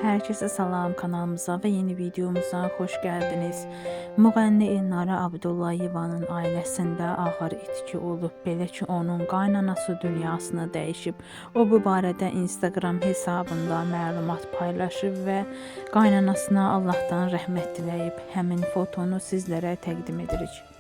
Herkese salam, kanalımıza ve yeni videomuza hoş geldiniz. Müğənni Elnara Abdullayevanın ailəsində ağır itki olub, belə ki onun qaynanası dünyasını dəyişib. O bu barədə Instagram hesabında məlumat paylaşıb və qaynanasına Allah'tan rəhmət diləyib. Həmin fotonu sizlərə təqdim edirik.